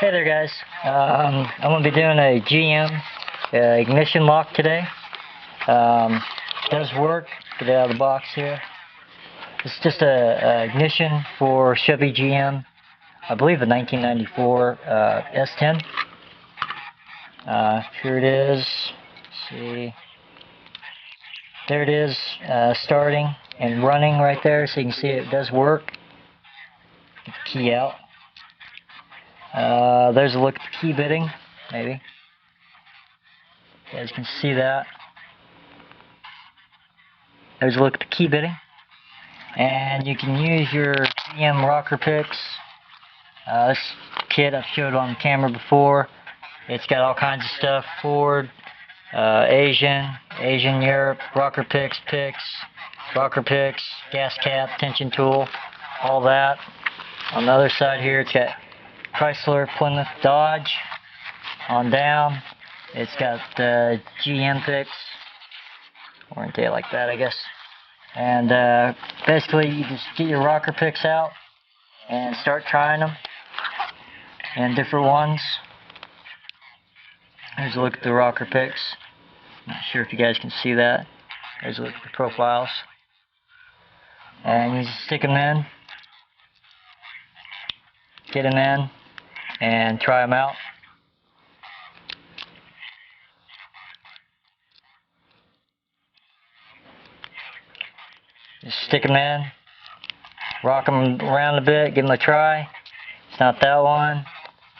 Hey there guys, I'm going to be doing a GM ignition lock today. It does work. Get it out of the box here. It's just a ignition for Chevy GM, I believe a 1994 S10. Here it is. Let's see. There it is, starting and running right there, so you can see it does work. Get the key out. There's a look at the key bitting, maybe. You guys can see that. There's a look at the key bitting. And you can use your GM rocker picks. This kit I've showed on camera before. It's got all kinds of stuff: Ford, Asian Europe, rocker picks, gas cap, tension tool, all that. On the other side here, it's got Chrysler, Plymouth, Dodge. On down, it's got the GM picks. Orientate like that, I guess. And basically, you just get your rocker picks out and start trying them and different ones. Here's a look at the rocker picks. Not sure if you guys can see that. Here's a look at the profiles. And you just stick them in, get them in, and try them out. Just stick them in, rock them around a bit, give them a try. It's not that one.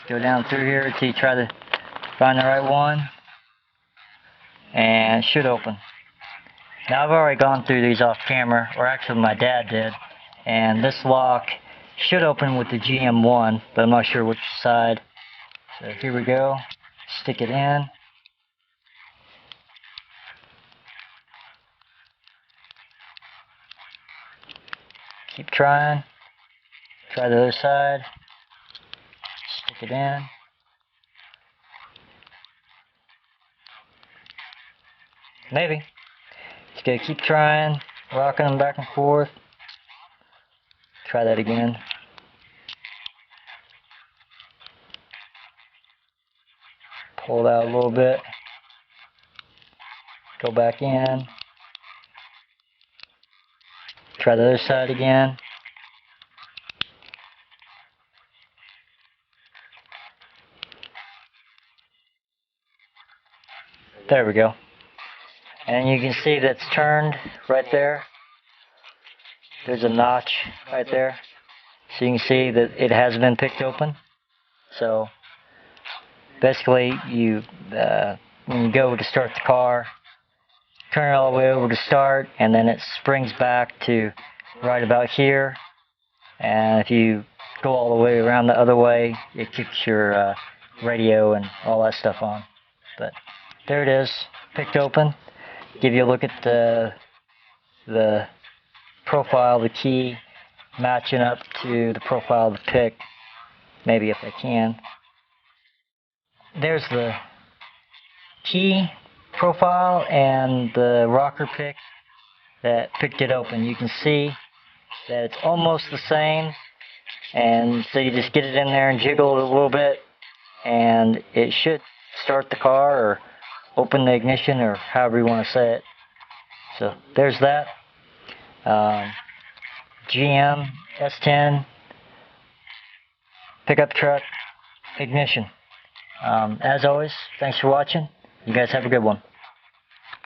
Go down through here until you try to find the right one, and it should open. Now I've already gone through these off camera, or actually my dad did, and this lock should open with the GM1, but I'm not sure which side. So here we go. Stick it in. Keep trying. Try the other side. Stick it in. Maybe. Just gotta keep trying, rocking them back and forth. Try that again. Pull it out a little bit. Go back in. Try the other side again. There we go. And you can see that's turned right there. There's a notch right there. So you can see that it has been picked open. So basically, when you go to start the car, turn it all the way over to start, and then it springs back to right about here. And if you go all the way around the other way, it keeps your radio and all that stuff on. But there it is, picked open. Give you a look at the profile of the key matching up to the profile of the pick, maybe if I can. There's the key profile and the rocker pick that picked it open. You can see that it's almost the same, and so you just get it in there and jiggle it a little bit, and it should start the car or open the ignition, or however you want to say it. So there's that. GM S10 pickup truck ignition. As always, thanks for watching. You guys have a good one.